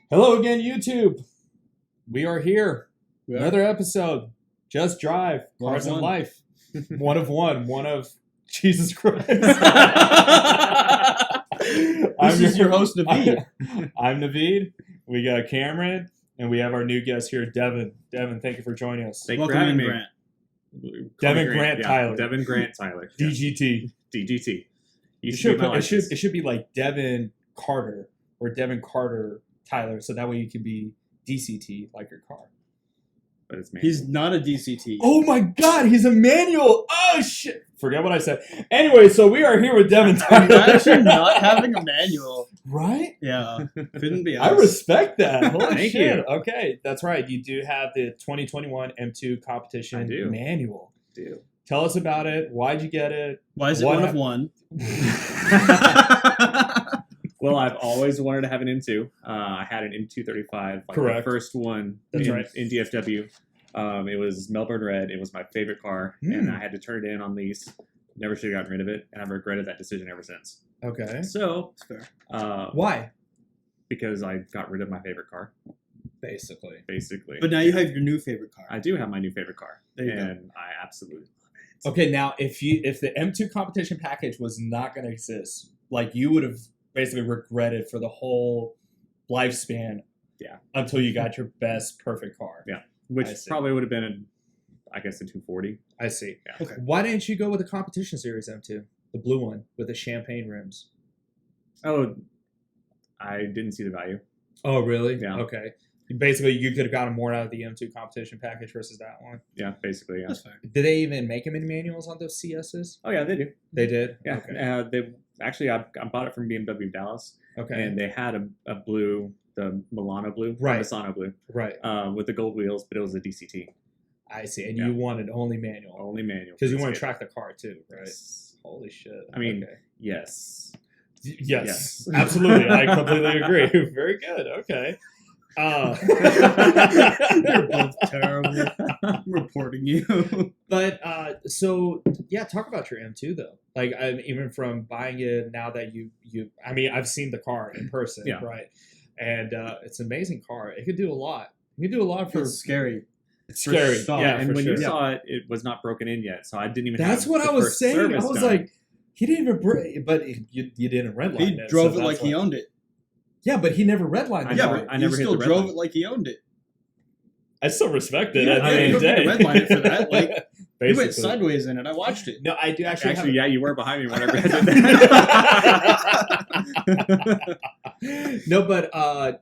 Hello again, YouTube. We are here. Yeah. Another episode. Just Drive. Cars and Life. One of one. One of Jesus Christ. This is your host, Naveed. I'm Naveed. We got Cameron, and we have our new guest here, Devin. Devin, thank you for joining us. Thank you for having me. Grant. Devin Grant Tyler. Devin Grant Tyler. DGT. DGT. It should be like Devin Carter or Devin Carter Tyler, so that way you can be DCT like your car. But it's He's not a DCT. Oh my God, he's a manual. Oh shit, forget what I said. Anyway, so we are here with Devin I'm Tyler. actually not having a manual. Right? Yeah, couldn't be. I respect that. Holy Thank shit. you. Okay, that's right. You do have the 2021 M2 competition I do. manual. do. Tell us about it. Why'd you get it? Why is it What one of one? Well, I've always wanted to have an M2. I had an M235, like Correct. the first one That's in, right. in DFW. It was Melbourne Red. It was my favorite car, and I had to turn it in on lease. Never should have gotten rid of it, and I've regretted that decision ever since. Okay. So, That's fair. Why? because I got rid of my favorite car, Basically. basically. But now you have your new favorite car. I do have my new favorite car, There you go. and I absolutely love it. Okay, now if the M2 competition package was not going to exist, like you would have basically regretted for the whole lifespan. Yeah. Until you got your best perfect car. Yeah. Which I see. probably would have been, I guess, a 240. I see. Yeah. Okay. Why didn't you go with the competition series M2, the blue one with the champagne rims? Oh, I didn't see the value. Oh, really? Yeah. Okay. Basically, you could have gotten more out of the M2 competition package versus that one. Yeah, basically, yeah. That's fair. Did they even make them in manuals on those CSs? Oh, yeah, they do. They did? Yeah. Okay. They actually, I bought it from Bmw Dallas, Okay. and they had a blue, the Milano blue, Right. Misano blue, Right. with the gold wheels, but it was a DCT, I see. And Yeah. you wanted only manual. only manual. Because you Let's want to get track the car too, right? Yes. Holy shit. I mean, Okay. Yes. Yes, Yes. absolutely. I completely agree. Very good. Okay. You're both terrible. I'm reporting you. But so yeah, talk about your M2 though. Like even from buying it now that you I mean I've seen the car in person, Yeah. right? And it's an amazing car. It could do a lot. It could do a lot for It's scary. it's scary. sure. Yeah, and for when sure. you saw it, it was not broken in yet, so I didn't even. That's have what the I was first saying. I service was done. like, he didn't even but you didn't redline He it. drove so it like that's he why. owned it. Yeah, but he never redlined I it. Yeah, never- but I you never hit still the red drove line. it like he owned it. I still respect it Yeah, at the yeah, end you of the don't day. need to redline it for that, like, You basically. went sideways in it. I watched it. No, I do actually have yeah, you were behind me whenever I did that. No, but I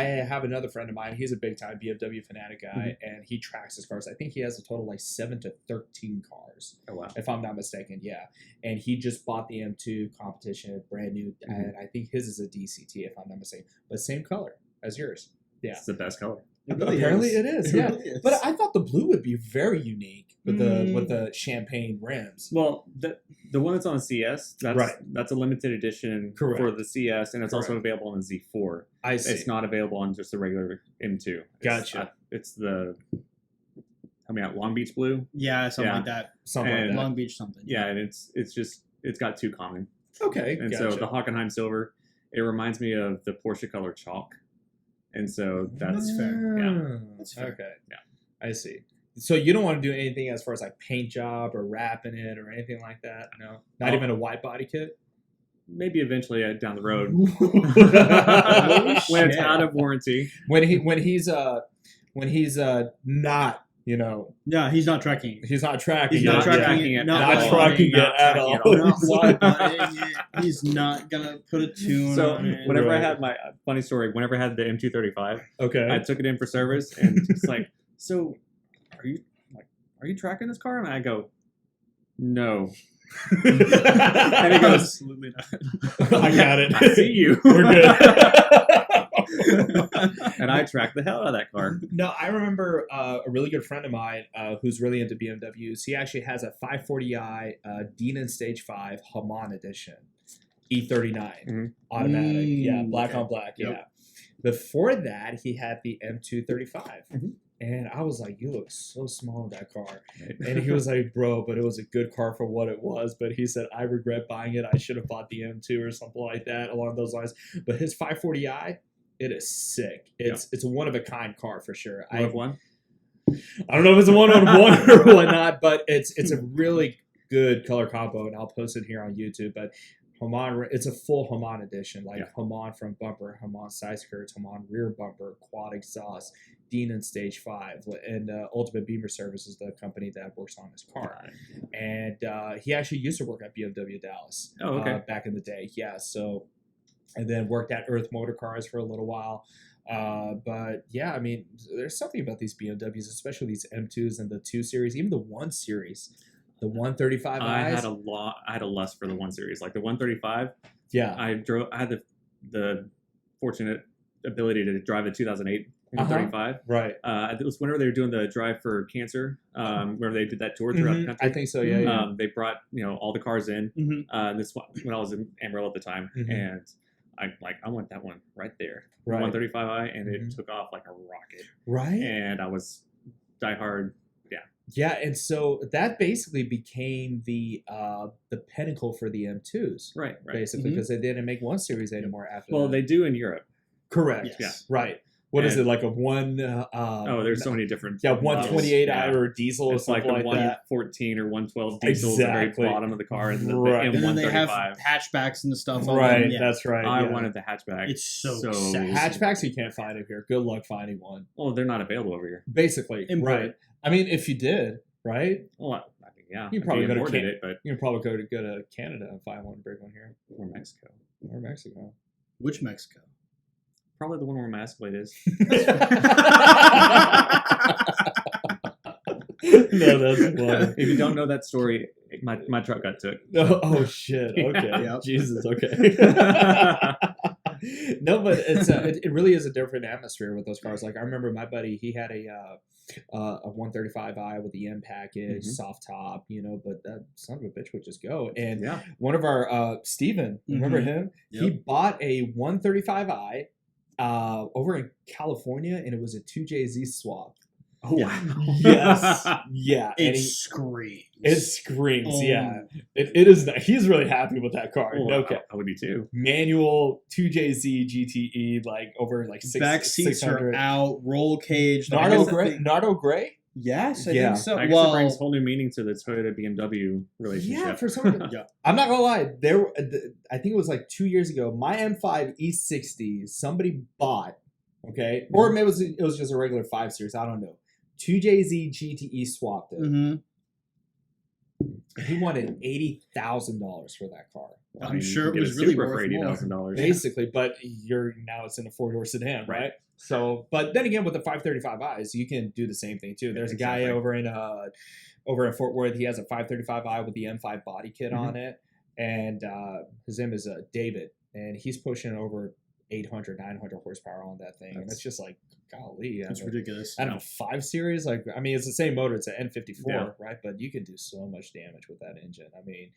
have another friend of mine. He's a big time BMW fanatic guy, and he tracks his cars. I think he has a total like 7 to 13 cars, Oh wow! if I'm not mistaken. Yeah, and he just bought the M2 competition, brand new, and I think his is a DCT, if I'm not mistaken, but same color as yours. Yeah, It's the best color. It really apparently is. it is. It Yeah, really is. but I thought the blue would be very unique with the champagne rims. Well, the one that's on CS, that's Right. that's a limited edition Correct. for the CS, and it's also Correct. available on the Z4. I see. It's not available on just the regular M2. Gotcha. It's the Long Beach blue. Yeah, something Yeah. like that. Something like and- that. Long Beach something. Yeah, and it's got two common. Okay, And gotcha. so the Hockenheim silver, it reminds me of the Porsche color chalk, and so that's fair. Yeah. That's fair. Okay. Yeah. I see. So you don't want to do anything as far as like paint job or wrapping it or anything like that? No? Not Oh. even a white body kit? maybe eventually down the road when when it's out of warranty. he's not, Yeah, he's not tracking. he's not tracking He's not it. tracking Yeah. it. Not Not tracking it not at tracking all. it Not wide bodying it. He's not gonna put a tune So on it. whenever Right. I had my funny story, whenever I had the M235, Okay. I took it in for service, and it's like, so are you tracking this car? And I go, no. And he goes, Absolutely not. I got it. I see you. We're good. And I tracked the hell out of that car. No, I remember a really good friend of mine who's really into BMWs. He actually has a 540i Denon Stage 5 Haman Edition, E39 Mhm. automatic. Yeah, black okay. on black. Yep. Yeah. Before that, he had the M235. Mhm. And I was like, you look so small in that car. And he was like, bro, but it was a good car for what it was. But he said, I regret buying it. I should have bought the M2 or something like that along those lines. But his 540i, it is sick. It's a one-of-a-kind car for sure. One of one? I don't know if it's a one-on-one or whatnot, but it's a really good color combo, and I'll post it here on YouTube. But Haman, it's a full Haman edition, like Haman front bumper, Haman side skirts, Haman rear bumper, quad exhaust, Denon Stage 5, and Ultimate Beamer Service is the company that works on his car. And he actually used to work at BMW Dallas back in the day. Yeah, so, and then worked at Earth Motor Cars for a little while. But yeah, I mean, there's something about these BMWs, especially these M2s and the 2 Series, even the 1 Series. The 135i. I had a lust for the 1 Series, like the 135. Yeah, I had the fortunate ability to drive the 2008 135. Right. It was whenever they were doing the Drive for Cancer, whenever they did that tour throughout the country. I think so. Yeah. They brought all the cars in. This when I was in Amarillo at the time, and I want that one right there, 135i, and it took off like a rocket. Right. And I was diehard. Yeah, and so that basically became the pinnacle for the M2s. Right. Basically, because they didn't make 1 Series anymore after that. Well, they do in Europe. Correct. Yes. Yeah. Right. What is it, like a one? There's so many different. 128i or diesel or something like that. 114 or 112 diesel at the very bottom of the car, and the Right. M135. And then they have hatchbacks and stuff. Right. Yeah. That's right. I wanted the hatchback. It's so sexy. Hatchbacks you can't find it here. Good luck finding one. Well, they're not available over here. Basically, right. I mean, if you did, right? Well, I mean, yeah. You probably imported it, but you can probably go to Canada and find one, bring one here, or Mexico. or Mexico. Which Mexico? Probably the one where Masquerade is. No, that's funny. If you don't know that story, my truck got took. Oh shit! Okay, Yep. Jesus. Okay. No, but it really is a different atmosphere with those cars. Like I remember my buddy, he had a 135i with the M package, soft top, but that son of a bitch would just go. And one of our Steven, remember him? Yep. He bought a 135i over in California, and it was a 2JZ swap. Oh wow! Yes, yeah. It screams. It screams. Yeah, it is. He's really happy with that car. Oh, No cap. I would be too. Manual 2JZ GTE, like over like Back seats 600. are out. Roll cage. Nardo Gray. Yes, I Yeah. think so. I guess it brings a whole new meaning to the Toyota BMW relationship. Yeah, for some reason. I'm not gonna lie. I think it was like 2 years ago. My M5 E60 somebody bought. Okay, or maybe it was just a regular 5 Series. I don't know. 2JZ GTE swapped it. He wanted $80,000 for that car. I'm sure it was really worth $80,000. Basically, but now it's in a 4-door sedan, right? So, but then again, with the 535i's, you can do the same thing too. There's a guy over in Fort Worth. He has a 535i with the M5 body kit on it, and his name is David, and he's pushing over 800, 900 horsepower on that thing, and it's just like, golly, That's ridiculous. I don't know, 5 Series. Like, I mean, it's the same motor. It's an N54, right? But you can do so much damage with that engine. I mean,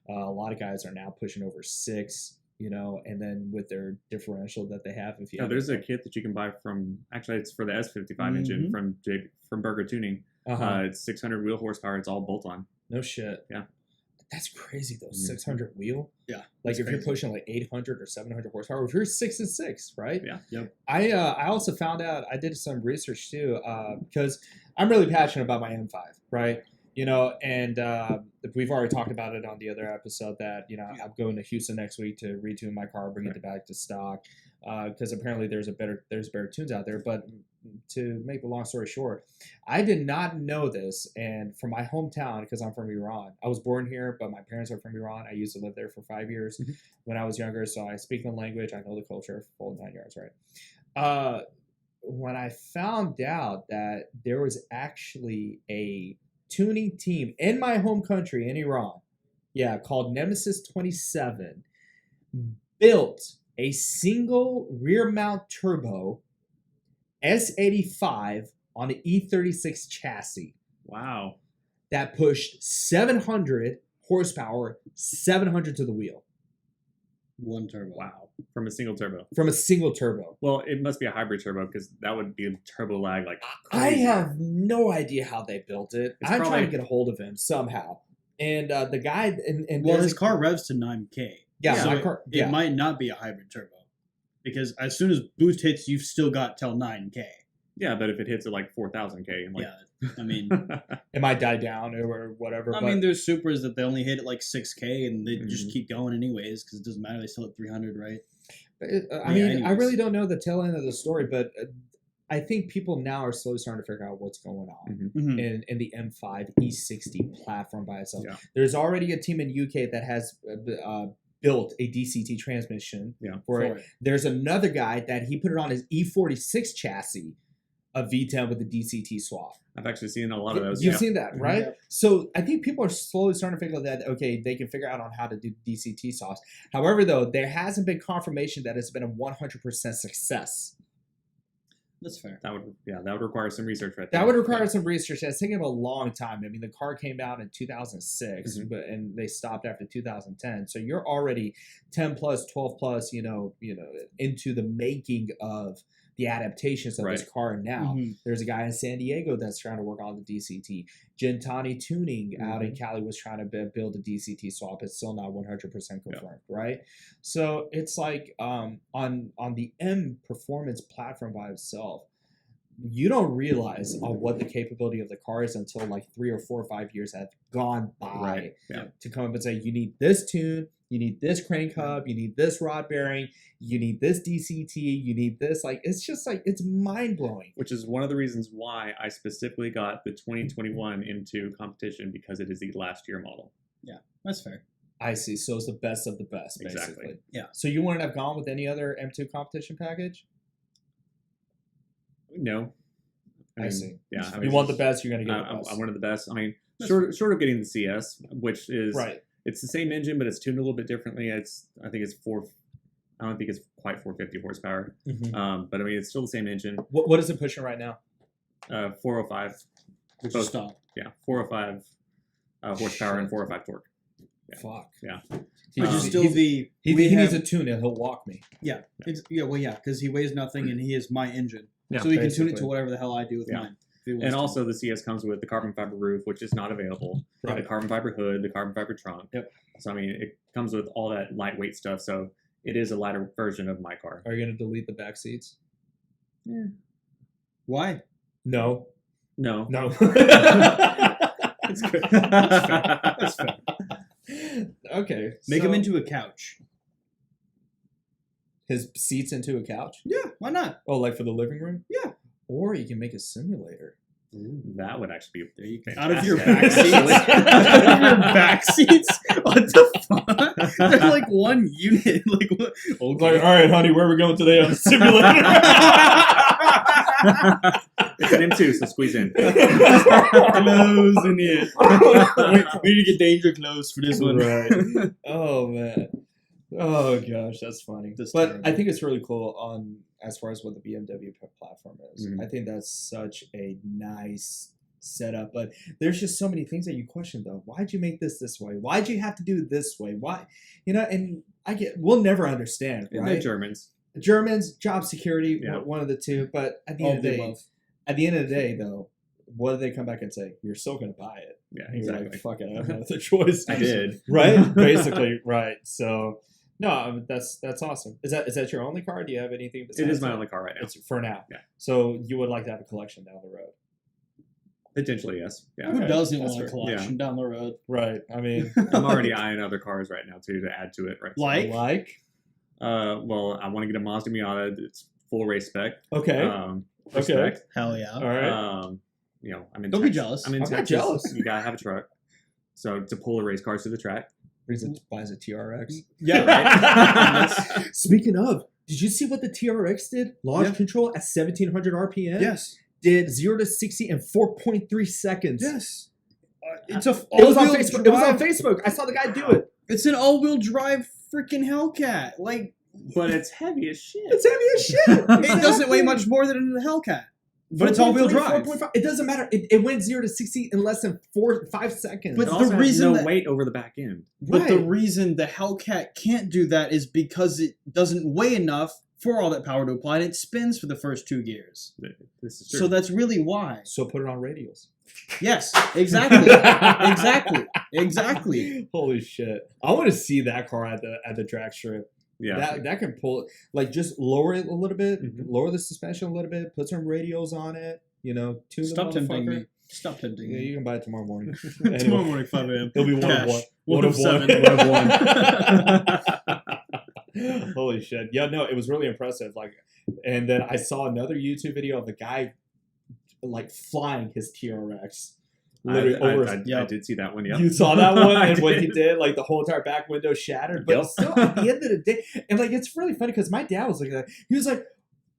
a lot of guys are now pushing over 6. And then with their differential that they have, there's a kit that you can buy from. Actually, it's for the S55 engine from Burger Tuning. It's 600 wheel horsepower. It's all bolt on. No shit. Yeah. That's crazy though. 600 wheel. Yeah. Like if you're pushing like 800 or 700 horsepower, if you're 6 and 6, right? Yeah. Yep. I also found out, I did some research too, because I'm really passionate about my M5, right? And we've already talked about it on the other episode that, I'm going to Houston next week to retune my car, bring it back to stock, because apparently there's better tunes out there. But to make the long story short, I did not know this, and from my hometown, because I'm from Iran. I was born here, but my parents are from Iran. I used to live there for 5 years when I was younger, so I speak the language, I know the culture, full 9 yards, right? When I found out that there was actually a tuning team in my home country in Iran, called Nemesis 27, built a single rear mount turbo S85 on an E36 chassis. Wow. That pushed 700 horsepower, 700 to the wheel. One turbo. Wow. From a single turbo. From a single turbo. Well, it must be a hybrid turbo because that would be a turbo lag like I crazy. have no idea how they built it. It's I'm probably- trying to get a hold of him somehow. And the guy and Well, there's his a- car revs to 9K. Yeah, So my car. it might not be a hybrid turbo. Because as soon as boost hits, you've still got till 9K. Yeah, but if it hits at like 4,000K, I'm like, Yeah, I mean, it might die down or whatever. I but mean, there's Supras that they only hit at like 6K and they just Mhm. keep going anyways because it doesn't matter. They still hit 300, right? I Yeah, mean, I anyways. really don't know the tail end of the story, but I think people now are slowly starting to figure out what's going on Mhm. Mm-hmm. in the M5 E60 platform by itself. Yeah. There's already a team in UK that has built a DCT transmission Yeah. for it. There's another guy that he put it on his E46 chassis, a V10 with a DCT swap. I've actually seen a lot of those. You've yeah. seen that, right? Yeah. So I think people are slowly starting to figure out that, okay, they can figure out on how to do DCT swaps. However, though, there hasn't been confirmation that it's been a 100% success. That's fair. That would require some research right there. That would require some research. It's taken a long time. I mean, the car came out in 2006, Mhm. and they stopped after 2010. So you're already 10 plus, 12 plus, into the making of the adaptations of this Right. car now. Mhm. There's a guy in San Diego that's trying to work on the DCT. Gentani Tuning out in Cali was trying to build a DCT swap. It's still not 100% confirmed, right? So it's like on the M performance platform by itself, you don't realize what the capability of the car is until like 3 or 4 or 5 years have gone by Right. Yeah. to come up and say, you need this tune, you need this crank hub, you need this rod bearing, you need this DCT, you need this. Like, it's just like, it's mind blowing. Which is one of the reasons why I specifically got the 2021 M2 competition because it is the last year model. That's fair. I see. So it's the best of the best, basically. Exactly. Yeah. So you wouldn't have gone with any other M2 competition package? No. I see. Yeah. I You mean, want the best, you're going to get the I best. wanted the best. I mean, That's short of getting the CS, which is Right. it's the same engine, but it's tuned a little bit differently. I think it's I don't think it's quite 450 horsepower. Mhm. But I mean, it's still the same engine. What is it pushing right now? 405. Which Both. is stop. Yeah, 405 horsepower and 405 torque. Yeah. Fuck. Yeah. Which is Um, still the... He we needs have- a tune and he'll walk me. Yeah, because he weighs nothing and he is my engine. Yeah, so he can tune it to basically. whatever the hell I do with Yeah. mine. if he wants And to. also, the CS comes with the carbon fiber roof, which is not available. Right. The carbon fiber hood, the carbon fiber trunk. Yep. So I mean, it comes with all that lightweight stuff. So it is a lighter version of my car. Are you going to delete the back seats? Why? No. No. No. It's good. That's fair. Okay. Make so him into a couch. his seats into a couch. Yeah, why not? Oh, like for the living room? Yeah. Or you can make a simulator. That would actually be There you go. fantastic. Out of your back seats. Out of your back seats. What the fuck? They're like one unit. Like what? Like, all right, honey, where are we going today on the simulator? It's an M2, so squeeze in. Clothes in it. We need to get danger clothes for this one. Right. Oh man. Oh gosh, that's funny. That's but terrible. I think it's really cool on as far as what the BMW platform is. Mhm. I think that's such a nice setup. But there's just so many things that you question though. Why'd you make this way? Why'd you have to do it this way? Why? And we'll never understand, And they're right? Germans. Germans, job security, Yeah. one of the two. But at the All end of of the the day, above. at the end of the day, though, what do they come back and say? You're still going to buy it. Yeah, And you're like, exactly. fuck it, I have no other choice. I did. Right? Basically, right. So, no, that's awesome. Is that your only car? Do you have anything besides It is my that? only car right now. It's for now. Yeah. So you would like to have a collection down the road. Potentially, yes. Yeah. Who Okay, doesn't that's want a fair. collection down the road? Right. I mean, I'm already eyeing other cars right now, too, to add to it. Right. Like? Well, I want to get a Mazda Miata. It's full race spec. okay. Respect. Hell yeah. All right. I'm in Don't be Texas. jealous. I'm in I'm not Texas. jealous. You gotta have a truck. So to pull the race cars to the track. Buys a TRX. Yeah, right. Speaking of, did you see what the TRX did? Launch Yeah. control at 1700 RPM? Yes. Did 0 to 60 in 4.3 seconds. Yes. It's a It was on all-wheel Facebook. It was on drive- Facebook. I saw the guy do it. It's an all-wheel drive freaking Hellcat. Like But it's heavy as shit. It's heavy as shit. it doesn't weigh much more than a Hellcat. But it's all-wheel drive. 4.5. It doesn't matter. It went 0 to 60 in less than 5 seconds. But It also the has reason no weight over the back end. But the reason the Hellcat can't do that is because it doesn't weigh enough for all that power to apply, and it spins for the first 2 gears. This is true. So that's really why. So put it on radials. Yes, exactly, exactly. Holy shit! I want to see that car at the drag strip. yeah. That can pull, like, just lower it a little bit, lower the suspension a little bit, put some radials on it. You know, tune Stop the tempting motherfucker. me. Stop tempting Yeah, me. you can buy it tomorrow morning. Tomorrow morning, 5 a.m. It'll be one Cash. of one. One of 7. One of one. Holy shit! Yeah, no, it was really impressive. Like, and then I saw another YouTube video of the guy like flying his TRX. Literally over. I did see that one. Yeah, You saw that one, I and what he did. did, like the whole entire back window shattered. But Yep. still, at the end of the day, and like it's really funny because my dad was looking at that. He was like,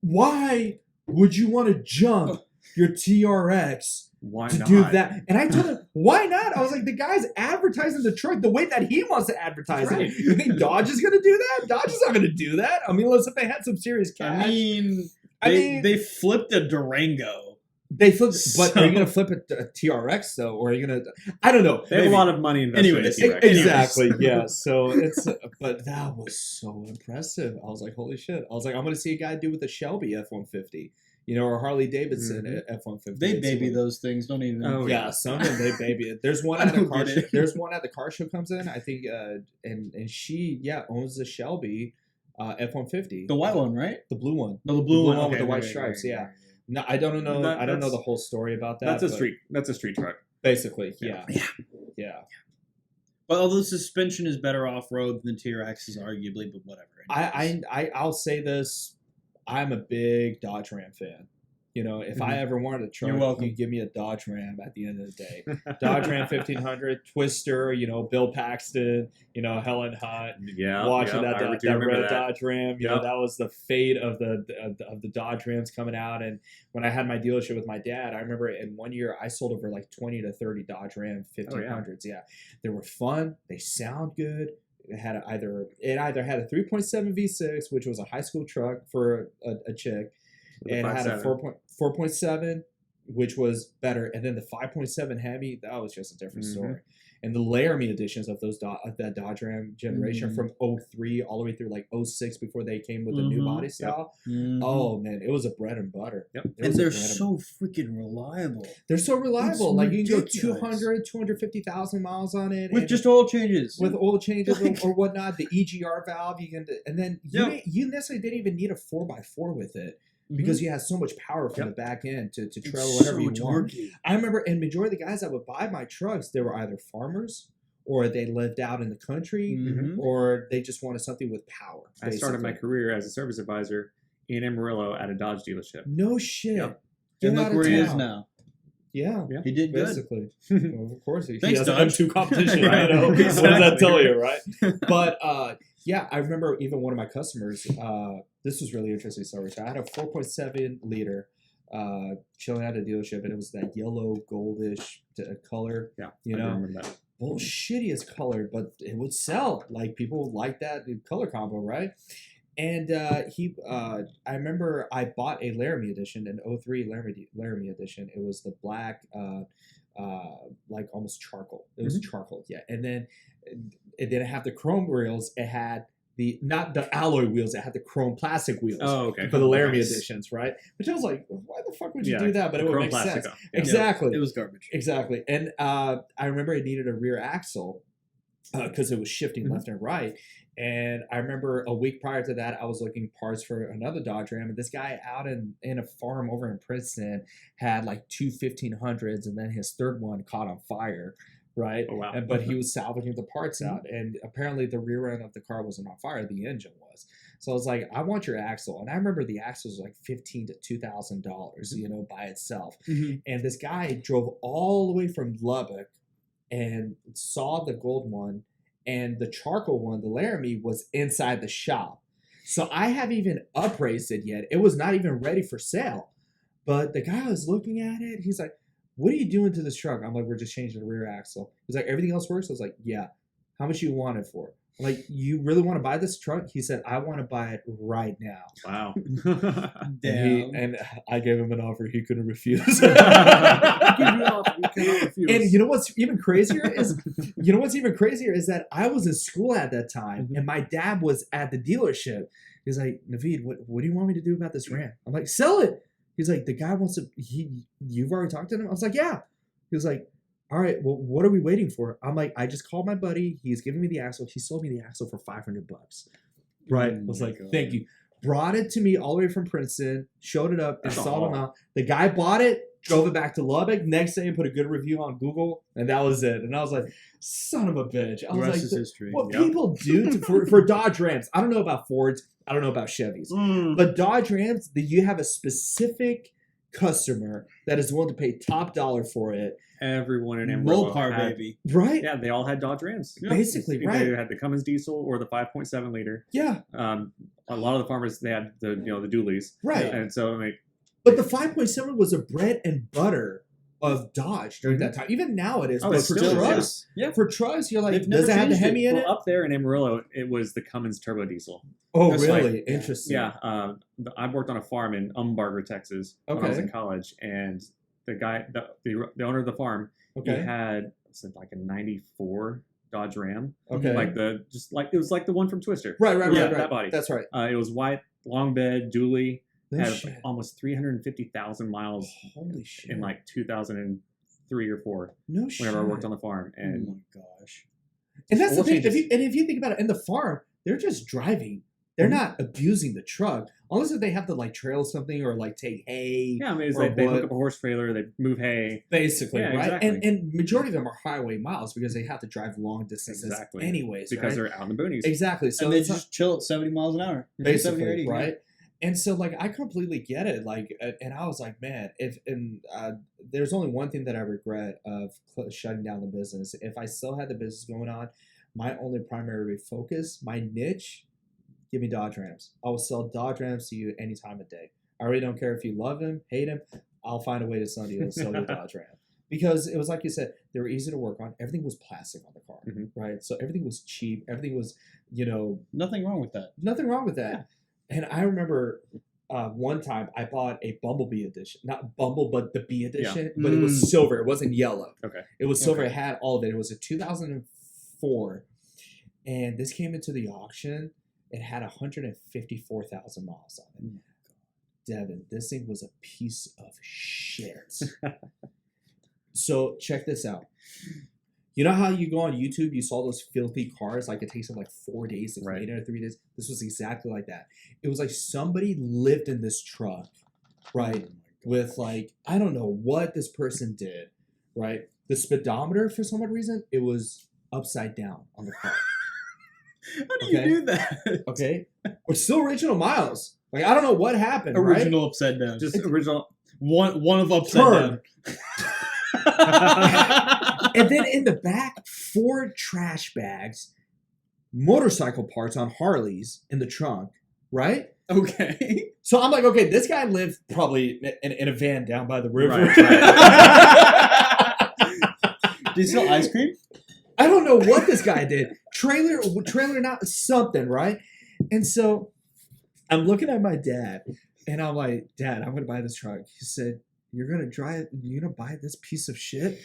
"Why would you want to jump your TRX Why to not? do that?" And I told him, "Why not?" I was like, "The guy's advertising the truck the way that he wants to advertise Right. it. You think Dodge is going to do that? Dodge is not going to do that. I mean, unless if they had some serious cash. I mean, they flipped a Durango. They flipped, but So- are you going to flip a TRX though, or are you going to? I don't know. They have a lot of money invested Anyways, in the T-Rex. Exactly. Yeah. So it's, but that was so impressive. I was like, holy shit. I was like, I'm going to see a guy do with a Shelby F-150, you know, or Harley Davidson F-150. They baby those things, don't even. Oh, Yeah, some of them they baby it. There's one I at the don't car get show. it. There's one at the car show comes in. I think, and she owns the Shelby F-150. The white one, right? The blue one. No, the blue one. with Okay, the white right, stripes. right, yeah. right. No, I don't know. I don't know That's- the whole story about that. That's a but street. That's a street truck. Basically, yeah. Yeah. Yeah. But although suspension is better off road than TRX is arguably, but whatever. I'll say this. I'm a big Dodge Ram fan. You know, if I ever wanted a truck, You're welcome. you give me a Dodge Ram at the end of the day. Dodge Ram 1500, Twister, you know, Bill Paxton, you know, Helen Hunt. Yeah, Watching yeah, that I do red remember that. Dodge Ram, you know, Yep. that was the fate of the Dodge Rams coming out. And when I had my dealership with my dad, I remember in 1 year I sold over like 20 to 30 Dodge Ram 1500s. Yeah, they were fun. They sound good. It had either had a 3.7 V6, which was a high school truck for a chick. The And it had a 5.7. 4.7, which was better, and then the 5.7 Hemi, that was just a different Mhm. story. And the Laramie editions of that Dodge Ram generation Mhm. from 03 all the way through like 06 before they came with the new Mhm. body style. Mhm. Oh man, it was a bread and butter. Yep. It And was a they're bread so freaking reliable. they're so reliable. It's Like you can go ridiculous. 250,000 miles on it With and- just oil changes. with oil changes or, Like- or whatnot. The EGR valve you can, and then Yep. you necessarily didn't even need a 4x4 with it. Because you have so much power from the back end to trail whatever you want. torquey. I remember, and majority of the guys that would buy my trucks, they were either farmers, or they lived out in the country, Mhm. or they just wanted something with power. I started my basically. career as a service advisor in Amarillo at a Dodge dealership. No shit. Yep. Get And out look of where he is town. now. Yeah. Yeah. He did good. Basically, well, of course, he Thanks, has an Dodge. M2 competition. Right. You know, what does that Exactly. tell you, right? But yeah, I remember even one of my customers. This was really interesting story. So I had a 4.7 liter chilling at a dealership, and it was that yellow goldish color. Yeah, you I do know, remember that. well, shittiest color, but it would sell. Like people like that color combo, right? And I remember I bought a Laramie edition, an 03 Laramie edition. It was the black, like almost charcoal. It was charcoal, yeah. And then it didn't have the chrome wheels. It had not the alloy wheels. It had the chrome plastic wheels. Oh, okay. For the Laramie Nice. editions, right? Which I was like, why the fuck would you Yeah, do that? But it the would chrome make plastic sense. up. Yeah. Exactly. It was garbage. Exactly. And I remember it needed a rear axle because it was shifting left and right. And I remember a week prior to that, I was looking parts for another Dodge Ram. And this guy out in a farm over in Princeton had like two 1500s. And then his third one caught on fire. Right. Oh, wow. But he was salvaging the parts out. And apparently the rear end of the car wasn't on fire. The engine was. So I was like, I want your axle. And I remember the axle was like $1,500 to $2,000, you know, by itself. And this guy drove all the way from Lubbock and saw the gold one, and the charcoal one, the Laramie, was inside the shop. So I haven't even upraised it yet. It was not even ready for sale. But the guy was looking at it. He's like, what are you doing to this truck? I'm like, we're just changing the rear axle. He's like, everything else works? I was like, yeah. How much you want it for? Like, you really want to buy this truck? He said, I want to buy it right now. Wow. Damn. And I gave him an offer he couldn't refuse. Give you an offer, you cannot refuse. And you know what's even crazier is that I was in school at that time, and my dad was at the dealership. He's like, Naveed, what do you want me to do about this Ram? I'm like, sell it. He's like, the guy wants to. You've already talked to him? I was like, yeah. He was like, all right, well, what are we waiting for? I'm like, I just called my buddy. He's giving me the axle. He sold me the axle for $500. Right? I was like, thank you. Brought it to me all the way from Princeton, showed it up, installed it out. The guy bought it, drove it back to Lubbock. Next day, put a good review on Google, and that was it. And I was like, son of a bitch. I was like, history. what people do for Dodge Rams. I don't know about Fords. I don't know about Chevys. But Dodge Rams, you have a specific customer that is willing to pay top dollar for it. Everyone in Amarillo Mopar, baby. Right? Yeah, they all had Dodge Rams. Basically, right. They had the Cummins diesel or the 5.7 liter. Yeah. A lot of the farmers, they had the dualies. Right. And so but the 5.7 was a bread and butter of Dodge during that time. Even now it is. Oh, but it's for still trucks, for trucks, you're like, They've does it never have the changed it. Hemi in it? up there in Amarillo, it was the Cummins turbo diesel. Oh, That's really? like- Interesting. Yeah. I worked on a farm in Umbarger, Texas when I was in college, and the guy, the owner of the farm, he had like a '94 Dodge Ram. Okay. It was like the one from Twister. Right. That body. That's right. It was white, long bed, dually. No Had shit. almost 350,000 miles Holy shit. in like 2003 or 4. No shit. Whenever I worked on the farm, Oh and my gosh. And that's the Oil thing. changes. If you think about it, in the farm, they're just driving. They're not abusing the truck, unless if they have to like trail something or like take hay. yeah, I mean, it's Or like they what- hook up a horse trailer, they move hay. Basically, Yeah, right? exactly. And majority of them are highway miles because they have to drive long distances Exactly. anyways, Because right? they're out in the boonies. Exactly. So And they it's not- just chill at 70 miles an hour. 70 or basically 80, right. And so like I completely get it. Like, and I was like, man, there's only one thing that I regret of shutting down the business. If I still had the business going on, my only primary focus, my niche, give me Dodge Rams. I will sell Dodge Rams to you any time of day. I really don't care if you love him, hate him. I'll find a way to sell you a Dodge Ram. Because it was like you said, they were easy to work on. Everything was plastic on the car, right? So everything was cheap. Everything was, Nothing wrong with that. nothing wrong with that. And I remember one time I bought a Bumblebee edition. Not Bumble, but the B edition. But it was silver. It wasn't yellow. Okay. It was silver. Okay. It had all of it. It was a 2004. And this came into the auction. It had 154,000 miles on it. Devin, this thing was a piece of shit. So check this out. You know how you go on YouTube, you saw those filthy cars, like it takes them like 4 days to clean it or 3 days? This was exactly like that. It was like somebody lived in this truck, right? With like, I don't know what this person did, right? The speedometer, for some odd reason, it was upside down on the car. How do you do that? Okay? But still original miles. Like, I don't know what happened, Original upside down. Just original. One of upside Turn. down. And then in the back, 4 trash bags, motorcycle parts on Harleys in the trunk, right? Okay. So I'm like, okay, this guy lived probably in a van down by the river. Right. Do you sell ice cream? I don't know what this guy did. Trailer, not something, right? And so I'm looking at my dad, and I'm like, Dad, I'm going to buy this truck. He said, you're going to buy this piece of shit?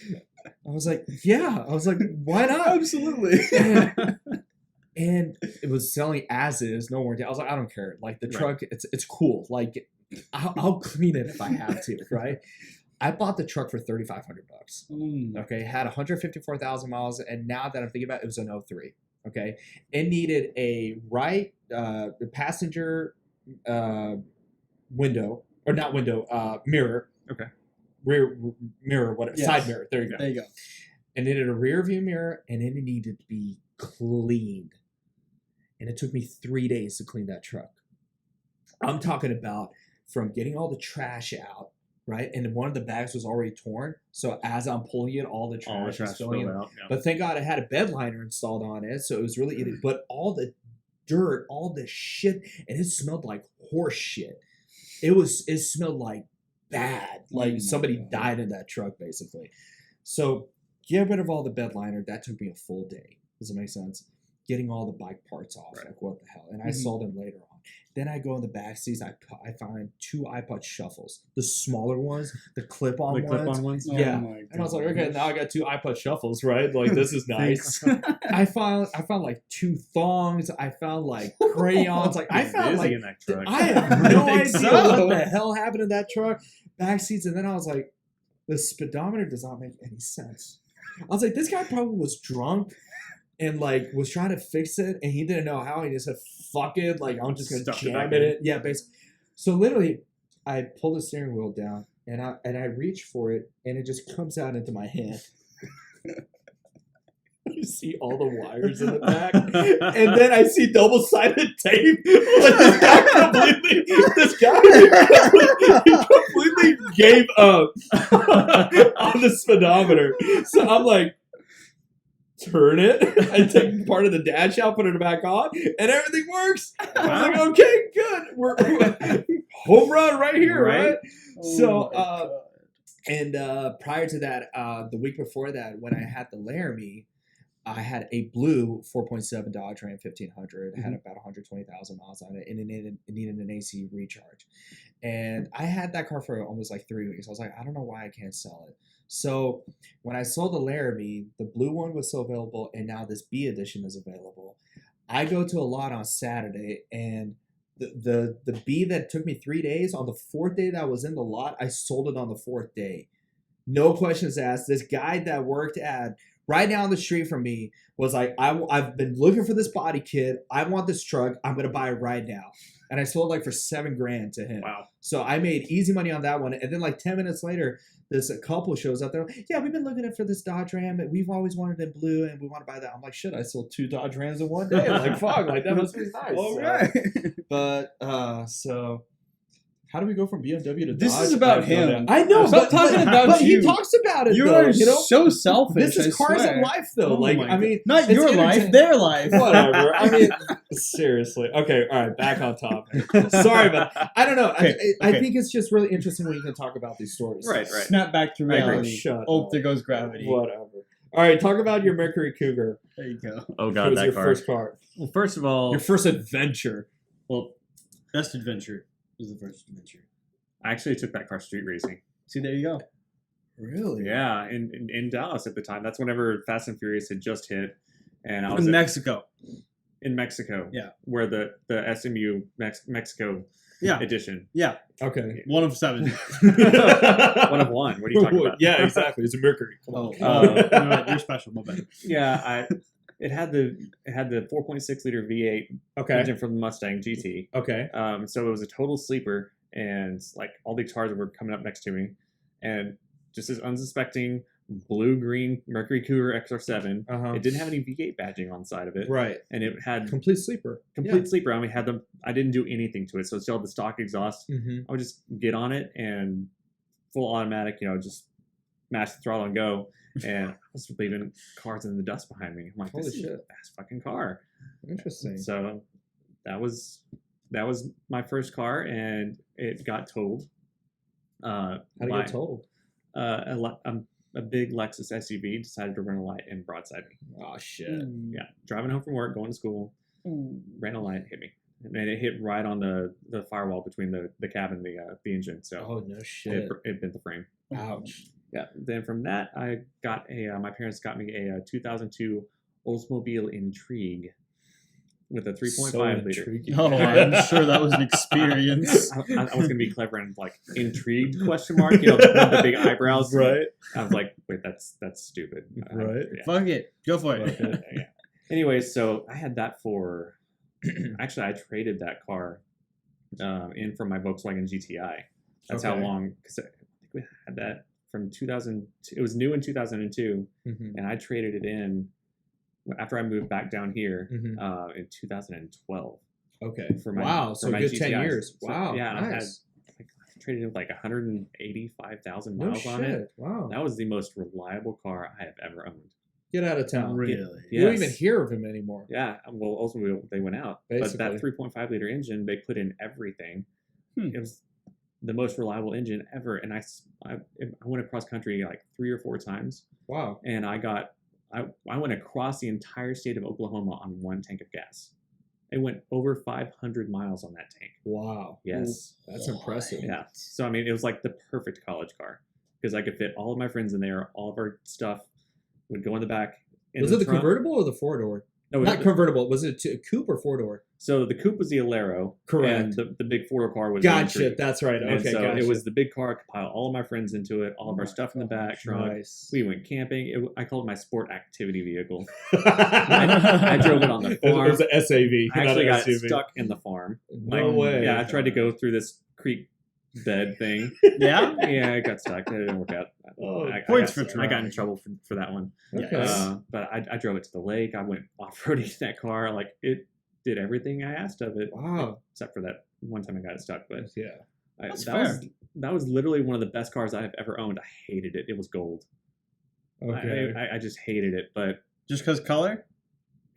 I was like, yeah. I was like, why not? Absolutely. And it was selling as is, no warranty. I was like, I don't care. Like the truck, it's cool. Like I'll clean it if I have to, right? I bought the truck for $3,500. Okay, it had 154,000 miles, and now that I'm thinking about it, it was an 03. Okay, it needed a right passenger window, or not window, mirror. Okay. Rear mirror, whatever, side mirror. There you go. There you go. It needed a rear view mirror, and it needed to be cleaned. And it took me 3 days to clean that truck. I'm talking about from getting all the trash out, right? And one of the bags was already torn. So as I'm pulling it, all the trash is filling in. out. Yeah. But thank God it had a bed liner installed on it. So it was really easy. But all the dirt, all the shit, and it smelled like horse shit. It smelled like bad. Like somebody died in that truck, basically. So get rid of all the bed liner. That took me a full day. Does it make sense? getting all the bike parts off. Right. Like, what the hell? And I sold them later on. Then I go in the back seats. I find 2 iPod shuffles, the smaller ones, the clip-on ones. Yeah, and I was like, okay, now I got 2 iPod shuffles, right? Like, this is nice. I found like 2 thongs. I found like crayons. Like, I found like in that truck. I have no idea so. what the hell happened in that truck. Back seats, and then I was like, the speedometer does not make any sense. I was like, this guy probably was drunk and like was trying to fix it, and he didn't know how. He just said, "Fuck it, like I'm just gonna jam it." Yeah, basically. So literally, I pull the steering wheel down, and I reach for it, and it just comes out into my hand. You see all the wires in the back, and then I see double-sided tape. Like this guy completely gave up on the speedometer. So I'm like, turn it. I take part of the dash out, put it back on, and everything works. I was like, okay, good. We're home run right here, right? So, and prior to that, the week before that, when I had the Laramie, I had a blue 4.7 Dodge Ram 1500. It had about 120,000 miles on it, and it needed an AC recharge. And I had that car for almost like 3 weeks. I was like, I don't know why I can't sell it. So when I sold the Laramie, the blue one was still available, and now this B edition is available. I go to a lot on Saturday, and the B that took me 3 days, on the 4th day that I was in the lot, I sold it on the 4th day. No questions asked. This guy that worked at right down the street from me was like, I've been looking for this body kit. I want this truck. I'm going to buy it right now. And I sold like for $7,000 to him. Wow. So I made easy money on that one. And then like 10 minutes later, this couple shows up there. Yeah, we've been looking for this Dodge Ram. And we've always wanted it in blue, and we want to buy that. I'm like, shit, I sold 2 Dodge Rams in one day. Like, fuck, like that must be nice. All right. But so how do we go from BMW to Dodge? This is about him. I know. Stop talking about but you. He talks about it. You though, are so selfish. This is cars and life, though. Oh like, my I mean, not it's your life, their life. Whatever. I mean, seriously. Okay, all right, back on topic. Sorry, but I don't know. I think it's just really interesting when you can talk about these stories. Right. Snap back to reality. Shut Oh, up. there goes gravity. Whatever. All right, talk about your Mercury Cougar. There you go. Oh It god, was that your car. first car. Well, first of all, Your first adventure. well, Best adventure was the first adventure. I actually took that car street racing. See, there you go. Really? Yeah, in Dallas at the time. That's whenever Fast and Furious had just hit, and I was In Mexico. in Mexico. Yeah. Where the SMU Mexico Yeah. edition. Yeah. Okay. 1 of 7. One of one. What are you talking about? Yeah, exactly. It's a Mercury. Come on. Oh, you're special. My bad. Yeah, it had the 4.6 liter V8 Okay. engine from the Mustang GT. Okay. So it was a total sleeper, and like all the cars were coming up next to me, and just as unsuspecting blue-green Mercury Cougar XR7. It didn't have any V8 badging on the side of it, Right. and it had Complete sleeper. sleeper. I mean, I didn't do anything to it, so it still had the stock exhaust. Mm-hmm. I would just get on it and full automatic, just mash the throttle and go. And I was leaving cars in the dust behind me. I'm like, Holy this is shit. a fast fucking car. Interesting. So that was my first car, and it got totaled. How to get totaled? A big Lexus SUV decided to run a light and broadside me. Oh shit. Yeah, driving home from work, going to school, ran a light, hit me, and it hit right on the firewall between the cab and the engine. So Oh no shit. it bent the frame. Ouch. Yeah. Then from that, I got my parents got me a 2002 Oldsmobile Intrigue with a 3.5 liter. intriguing. Oh, I'm sure that was an experience. I was gonna be clever and like intrigued ? With the big eyebrows. Right. I was like, wait, that's stupid. Right. Yeah. Fuck it. Go for it. Yeah. Anyways, so I had that for. Actually, I traded that car in for my Volkswagen GTI. That's how Okay. long, because I think we had that from 2000. It was new in 2002, Mm-hmm. and I traded it in after I moved back down here Mm-hmm. in 2012. Okay. For my, Wow. for So my good 10 GTI. years. So, Wow. yeah, and Nice. I traded in with like 185,000 No miles on it. shit. Wow. That was the most reliable car I have ever owned. Get out of town. Really? You don't Yes. even hear of him anymore. Yeah, well, ultimately they went out. Basically. But that 3.5 liter engine, they put in everything. It was the most reliable engine ever. And I went across country like 3 or 4 times, Wow. and I got I went across the entire state of Oklahoma on one tank of gas. It went over 500 miles on that tank. Wow. Yes. That's impressive. Yeah. So I mean, it was like the perfect college car because I could fit all of my friends in there. All of our stuff would go in the back. Was it the convertible or the four-door? No, not convertible. Was it a coupe or four-door? So the coupe was the Alero. Correct. And the big four-door car was Gotcha. the Intrigue. That's right. And Okay, so gotcha. it was the big car. I could pile all of my friends into it. All of our stuff in the back trunk. Nice. We went camping. I called it my sport activity vehicle. I drove it on the farm. It was an SAV. I actually got SUV. stuck in the farm. No way. Yeah, I tried to go through this creek bed thing. Yeah? Yeah, I got stuck. It didn't work out. Oh, points I for got, trying. I got in trouble for that one. Okay. But I drove it to the lake. I went off-roading in that car. Like, it did everything I asked of it. Wow. Except for that one time I got it stuck. But Yeah. That's that fair. that was literally one of the best cars I have ever owned. I hated it. It was gold. Okay. I just hated it. But Just because color?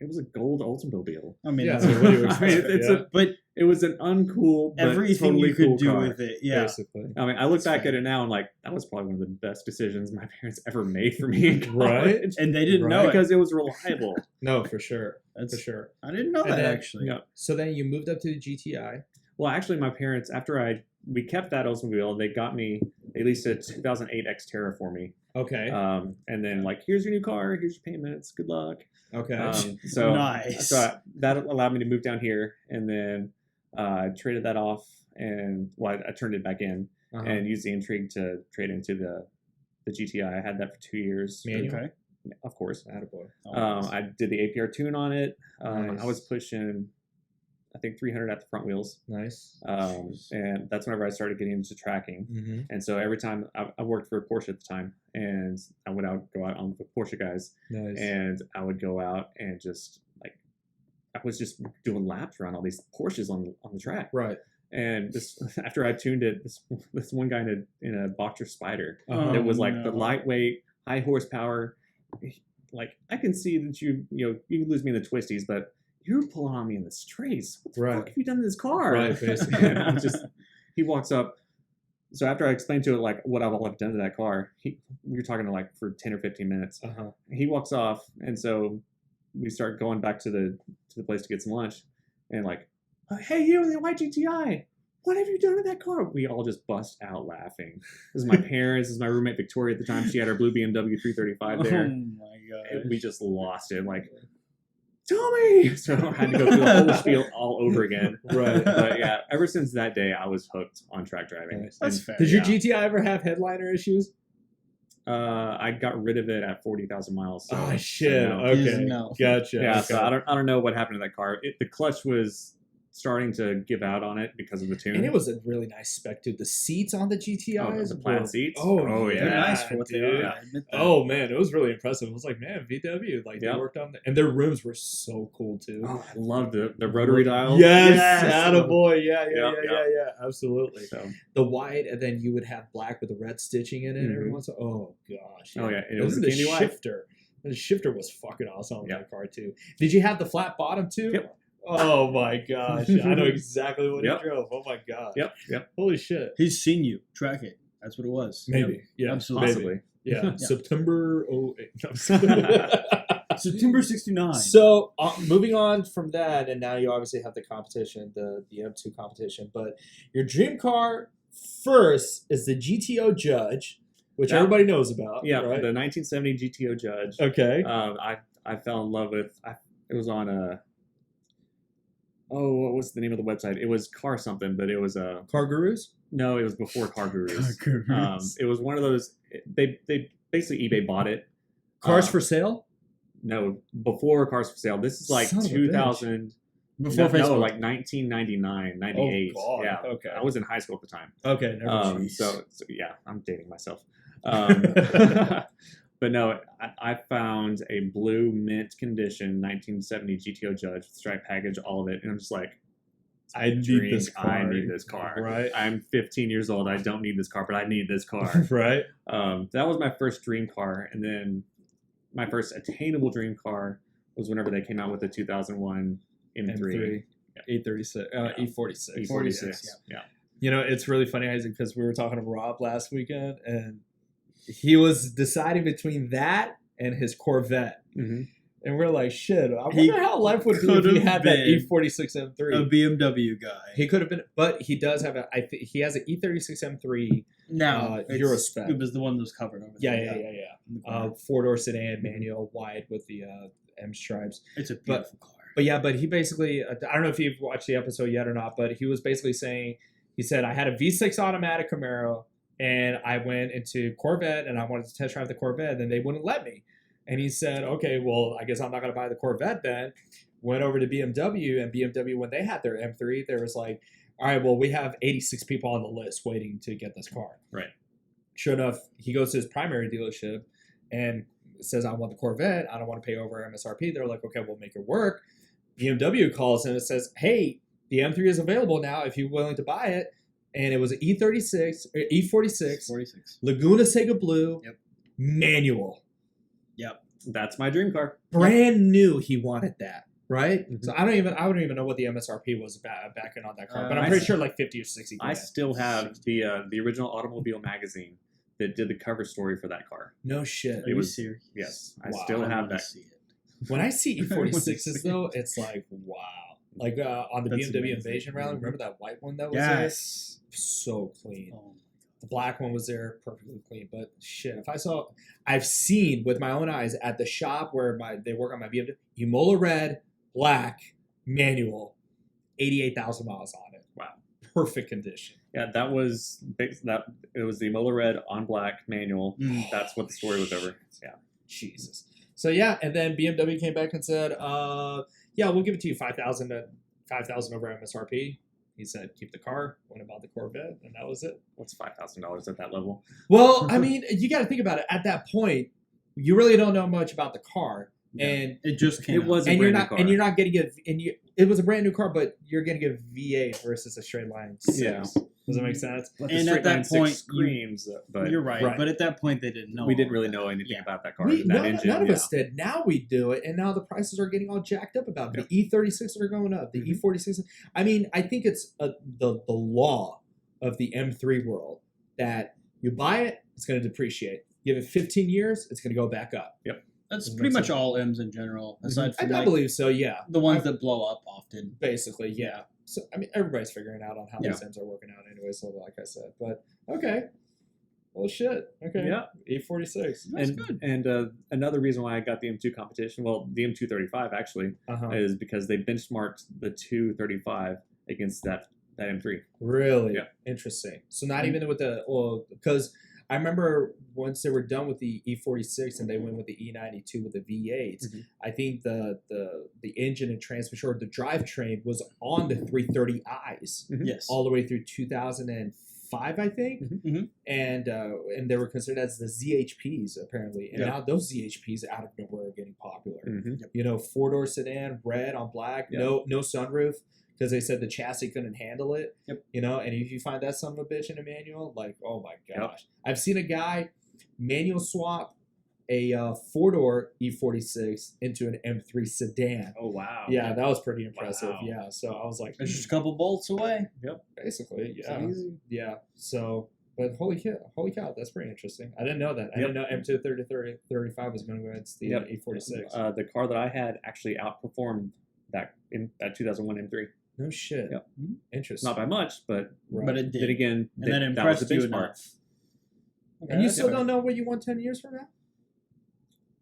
it was a gold Oldsmobile. I mean, Yeah, that's so what do you I mean, expect? but it was an uncool, but everything totally you could cool do car. with it. Yeah. Basically. I mean, I look That's back fair. at it now and like that was probably one of the best decisions my parents ever made for me in college. Right? And they didn't know it. Because it was reliable. No, for sure. That's, For sure. I didn't know And that, then- actually. Yeah. So then you moved up to the GTI. Well, actually, my parents, after we kept that Oldsmobile, they got me at least a 2008 Xterra for me. Okay. And then like, here's your new car, here's your payments, good luck. Okay. So Nice. that allowed me to move down here, and then I traded that off, and I turned it back in Uh-huh. and used the Intrigue to trade into the GTI. I had that for 2 years. Manual? Okay. Of course. Attaboy. I did the APR tune on it. Nice. I was pushing, I think 300 at the front wheels. Nice. And that's whenever I started getting into tracking. Mm-hmm. And so every time I worked for Porsche at the time, and I would go out on the Porsche guys, Nice. and I would go out and just like I was just doing laps around all these Porsches on the track. Right. And this after I tuned it, this one guy in a Boxer Spider. Uh-huh. It was like the no. lightweight, high horsepower. Like I can see that you can lose me in the twisties, but you're pulling on me in the straights. What the Right. fuck have you done to this car? Right, basically. And I'm just he walks up. So after I explained to it like what I've done to that car, we were talking to like for 10 or 15 minutes. Uh-huh. He walks off, and so we start going back to the place to get some lunch, and like, hey, you in the white GTI, what have you done to that car? We all just bust out laughing. This is my parents. This is my roommate Victoria at the time. She had her blue BMW 335 there. Oh my god. And we just lost it. Like, Tommy! So I had to go through the whole spiel all over again. Right. But yeah, ever since that day, I was hooked on track driving. Nice. That's And, fair. Did your Yeah. GTI ever have headliner issues? I got rid of it at 40,000 miles. So, Oh shit. no. Okay. No. Gotcha. Yeah, okay. so I don't know what happened to that car. The clutch was starting to give out on it because of the tune. And it was a really nice spec too. The seats on the GTIs, the plaid were- seats? Oh, Oh, yeah, yeah. They're nice for what they dude. are. I admit that. Oh man, it was really impressive. I was like, man, VW, like Yeah. they worked on that, and their rims were so cool too. Oh, I love the rotary dial. Yes, Yes. attaboy. Yeah, Yeah, absolutely. So, The white, and then you would have black with the red stitching in it every Mhm. once. Oh gosh. Oh, yeah, and it This was is a the candy white. shifter. The shifter was fucking awesome on Yeah. that car too. Did you have the flat bottom too? Yep. Oh my gosh, I know exactly what Yep. he drove. Oh my god. Yep. Holy shit. He's seen you. Track it. That's what it was. Maybe. Yeah. Absolutely. maybe. Possibly. Yeah. Yeah. September 08. No, I'm just kidding. September 69. So moving on from that, and now you obviously have the competition, the M2 competition. But your dream car first is the GTO Judge, which That- everybody knows about. Yeah, Right? the 1970 GTO Judge. Okay. I fell in love with. It was on a. Oh, what was the name of the website? It was Car something, but it was a. Car Gurus. No, it was before Car Gurus. Um, It was one of those. They basically eBay bought it. Cars Um, for sale. No, before Cars for Sale. This is like Son of a 2000. Before no, Facebook. like 1999, 98. Oh, God. Yeah. Okay. I was in high school at the time. Okay. Never mind. So yeah, I'm dating myself. But no, I found a blue mint condition 1970 GTO Judge, stripe package, all of it, and I'm just like, I need dream. this car. I need this car. Right. I'm 15 years old. I don't need this car, but I need this car. Right. That was my first dream car, and then my first attainable dream car was whenever they came out with the 2001 M3. E36, E46. E46. Yeah. You know, it's really funny, Isaac, because we were talking to Rob last weekend, and he was deciding between that and his Corvette. Mm-hmm. And we're like, shit, I He wonder how life would be if could've he had that been E46 A M3. BMW guy. He could have been, but he does have he has an E36 M3 Now, Eurospec. It was the one that was covered over Yeah, there. yeah. in the corner. Four-door sedan, manual, wide with the M stripes. It's a beautiful car. But he basically, I don't know if you've watched the episode yet or not, but he was basically saying, he said, I had a V6 automatic Camaro, and I went into Corvette, and I wanted to test drive the Corvette, and they wouldn't let me. And he said, okay, well, I guess I'm not going to buy the Corvette then. Went over to BMW, and BMW, when they had their M3, there was like, all right, well, we have 86 people on the list waiting to get this car. Right. Sure enough, he goes to his primary dealership and says, I want the Corvette. I don't want to pay over MSRP. They're like, okay, we'll make it work. BMW calls and it says, hey, the M3 is available now if you're willing to buy it. And it was an E46, or E46, 46. Laguna Seca Blue, Yep. Manual. Yep. That's my dream car. Brand new, he wanted that, right? Mhm. So I don't even know what the MSRP was back in on that car, but I'm I pretty s- sure like 50 or 60 I grand. still have the original Automobile magazine that did the cover story for that car. No shit. Are you was- serious? Yes, I Wow. still I have wanna that. see it. When I see I wanna E46s see though, it's like, wow. Like on the That's BMW amazing. Invasion rally, remember that white one that was Yes. there? So clean. Oh. The black one was there, perfectly clean. But shit, I've seen with my own eyes at the shop where they work on my BMW, Imola red, black, manual, 88,000 miles on it. Wow. Perfect condition. Yeah, that was that. It was the Mola Red on black manual. Mm. That's what the story was over. Yeah. Jesus. So yeah, and then BMW came back and said, yeah, we'll give it to you 5,000 over MSRP. He said, keep the car, went and bought the Corvette, and that was it. What's $5,000 at that level? Well, I mean, you got to think about it. At that point, you really don't know much about the car, and It just came It was a and you're brand new not car. and you're not getting it was a brand new car, but you're getting a V8 versus a straight line 6. Yeah. Does that make sense? But the And straight at that line 6 point, screams. But You're right, Right. but at that point they didn't know. we didn't really know anything Yeah. about that car. That engine. None of yeah. us did. Now we do it, and now the prices are getting all jacked up about it. The E36s are going up. The Mhm. E46s. I mean, I think it's the law of the M3 world that you buy it, it's going to depreciate. Give it 15 years, it's going to go back up. That's Doesn't pretty make much sense. all M's in general, aside from I like, believe so. Yeah, the ones that blow up often. basically, yeah. So I mean, everybody's figuring out on how Yeah. these M's are working out anyway. So like I said, but okay. Well, shit. Okay. Yeah. That's E46. good. And another reason why I got the M2 competition, well, the M235 actually, Uh-huh. is because they benchmarked the 235 against that M3. Really? Yeah. Interesting. So not even with because I remember once they were done with the E46 and they went with the E92 with the V8s, Mhm. I think the engine and transmission or the drivetrain was on the 330i's Yes. all the way through 2005, I think. Mhm. And they were considered as the ZHPs apparently. And Yeah. now those ZHPs out of nowhere are getting popular. Mm-hmm. You know, 4-door sedan, red on black, Yeah. no sunroof, because they said the chassis couldn't handle it. Yep. You know, and if you find that son of a bitch in a manual, like, oh my gosh. I've seen a guy manual swap a 4-door E46 into an M3 sedan. Oh, wow. Yeah, that was pretty impressive. Wow. Yeah, so I was like, It's just a couple bolts away. basically, It's yeah, easy. yeah. So, but holy cow, that's pretty interesting. I didn't know that. I didn't know M2 35 was going to go against the Yep. E46. The car that I had actually outperformed that 2001 M3. No shit. Yep. Interesting. Not by much, but Right. But it did. then again, And that was impressed the you benchmark. enough. And you that's still fair. don't know what you want 10 years from now?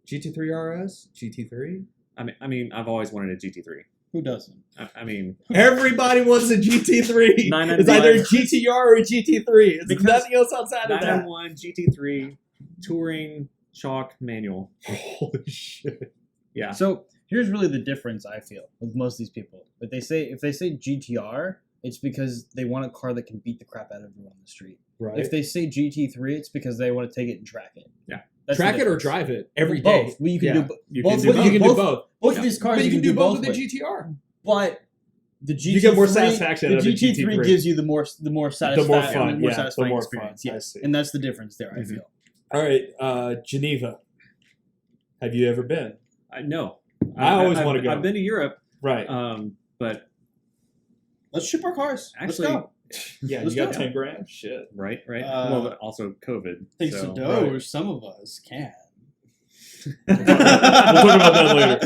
GT3 RS? GT3? I mean, I've always wanted a GT3. Who doesn't? I mean, Everybody wants a GT3. 995. It's either a GTR or a GT3. It's Because nothing else outside of that. 991 GT3 touring shock manual. Holy shit. Yeah. So here's really the difference I feel with most of these people. If they say GTR, it's because they want a car that can beat the crap out of you on the street. Right. If they say GT3, it's because they want to take it and track it. Yeah. That's the Track it or difference. drive it every Both. day. Well, you can Yeah. do both. You both can do with- both. You can do both- both. Both Yeah. of these cars But you can do both with the with. GTR. But the GT3, You get more satisfaction The out of the GT3 GT3. gives you the more satisfaction, fun, more yeah, satisfying the more experience. fun. I Yes, see. and that's the difference there. I Mhm. feel. All right. Geneva. Have you ever been? No. I always wanna go. I've been to Europe, Right. but Let's ship our cars. actually, Let's go. yeah, let's you got go. 10 grand? Shit. right. well, well, but also COVID. Thanks so, to Doge, some of us can. We'll talk about that later.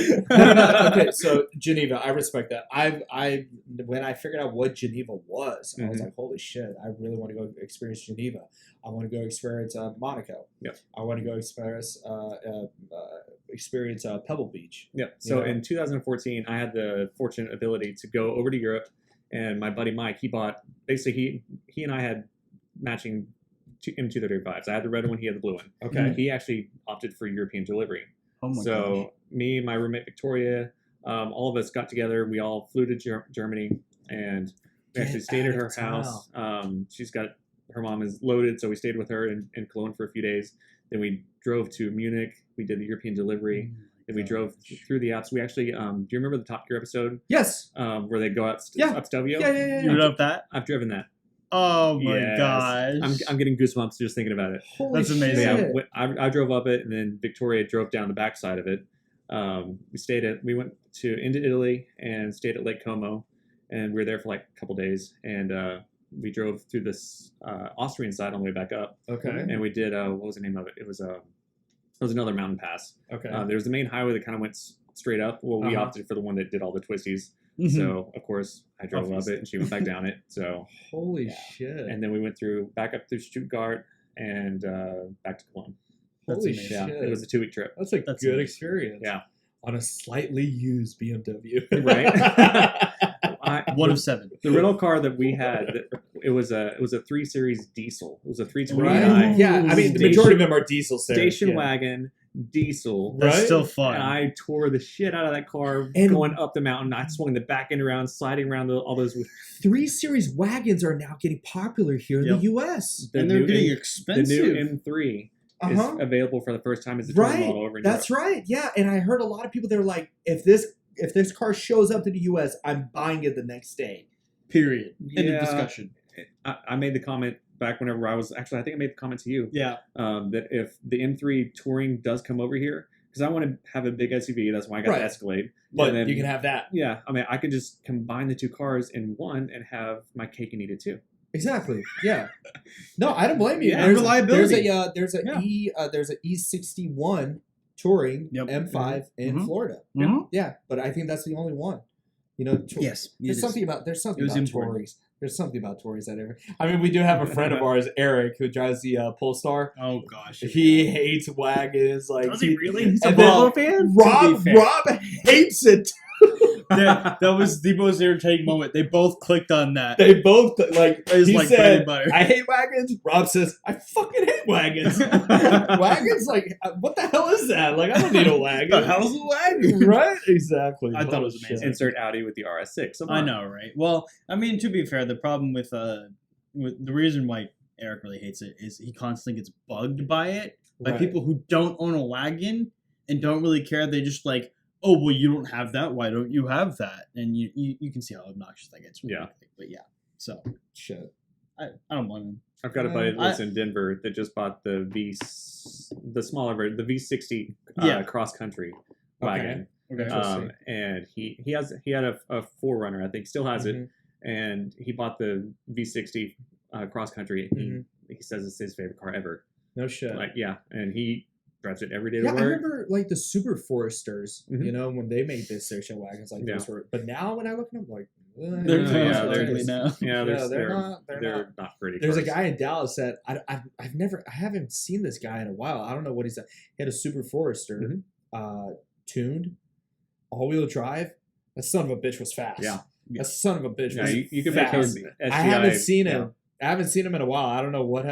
Okay, so Geneva, I respect that. When I figured out what Geneva was, I was like, holy shit, I really want to go experience Geneva. I want to go experience Monaco. Yep. I want to go experience Pebble Beach. Yep. So in 2014, I had the fortunate ability to go over to Europe, and my buddy Mike, he bought, basically he and I had matching M235s. I had the red one, he had the blue one. Okay. He actually opted for European delivery. Oh my So gosh. me, my roommate Victoria, all of us got together. We all flew to Germany, and we actually stayed at her house. She's got, her mom is loaded, so we stayed with her in Cologne for a few days. Then we drove to Munich. We did the European delivery. Then we drove through the Alps. We actually, do you remember the Top Gear episode? Yes. Where they go up Yeah. Stelvio? Yeah. You love that? I've driven that. Oh my Yes. gosh. I'm getting goosebumps just thinking about it. Holy That's amazing. shit. Yeah, I drove up it, and then Victoria drove down the backside of it. We went into Italy and stayed at Lake Como, and we were there for like a couple days, and we drove through this Austrian side on the way back up, Okay. and we did what was the name of it? It was another mountain pass. Okay. There was the main highway that kind of went straight up. Well, we opted for the one that did all the twisties. So of course I drove up it, and she went back down it. So Holy shit. and then we went back up through Stuttgart and back to Cologne. Holy amazing. Yeah, shit. it was a 2-week trip. That's a That's good amazing. experience. Yeah. On a slightly used BMW. Right. One of 7. The rental car that we had, it was a 3 Series diesel. It was a 320i Right? Yeah, I mean, the majority of them are diesel station wagon diesel. That's Right? still fun. And I tore the shit out of that car And- going up the mountain. I swung the back end around, sliding around all those. 3 Series wagons are now getting popular here in Yep. the U.S. And they're getting The expensive. new M3 is Uh-huh. available for the first time as a touring Right. model over in That's Europe. right. Yeah, and I heard a lot of people that are like, if this car shows up to the U.S., I'm buying it the next day. Period. End Yeah. of discussion. I made the comment back whenever I think I made the comment to you. Yeah. That if the M3 touring does come over here, because I want to have a big SUV, that's why I got Right. the Escalade. But And then- you can have that. Yeah, I mean, I could just combine the two cars in one and have my cake and eat it too. Exactly. Yeah. No, I don't blame you. Yeah, reliability. There's a E61 touring Yep. M5 in Mhm. Florida. Mhm. Yeah, but I think that's the only one. You know, Yes. there's it something is. about It was important. Tories. There's something about Tories that ever. I mean, we do have a friend of ours, Eric, who drives the Polestar. Oh gosh. He hates wagons. Like Does he really? He's a And then Volvo fan? Rob fair. hates it. that was the most irritating moment. They both clicked on that. They both like. It's He like bread and said, butter. "I hate wagons." Rob says, "I fucking hate wagons." Wagons, like, what the hell is that? Like, I don't need a wagon. The hell's a wagon? Right? Exactly. I thought it was Holy amazing. shit. Insert Audi with the RS6. Come I on. know, right? Well, I mean, to be fair, the problem with the reason why Eric really hates it is he constantly gets bugged by it by Right. people who don't own a wagon and don't really care. They just like, oh, well, you don't have that. Why don't you have that? And you can see how obnoxious that gets. Yeah. But yeah, so Shit. I don't blame him. I've got a buddy that lives I- in Denver that just bought the smaller version, the V60 Yeah. cross country Okay. wagon. Okay. Interesting. And he had a 4Runner, I think, still has it, Mhm. and he bought the V60 cross country. He says it's his favorite car ever. No shit. Like, yeah, and he drives it every day to Yeah, I work. remember like the Super Foresters, Mhm. you know, when they made the station wagons, like those were. But now when I look at them, like, They're Yeah, kind yeah, of they're ugly just- now. Yeah, they're not. they're not pretty. There's a cars. guy in Dallas that I haven't seen this guy in a while. I don't know what he's at. He had a Super Forester, tuned, all wheel drive. That son of a bitch was fast. Yeah. That son of a bitch Yeah, was you can make fast. him. I haven't seen him. I haven't seen him in a while. I don't know what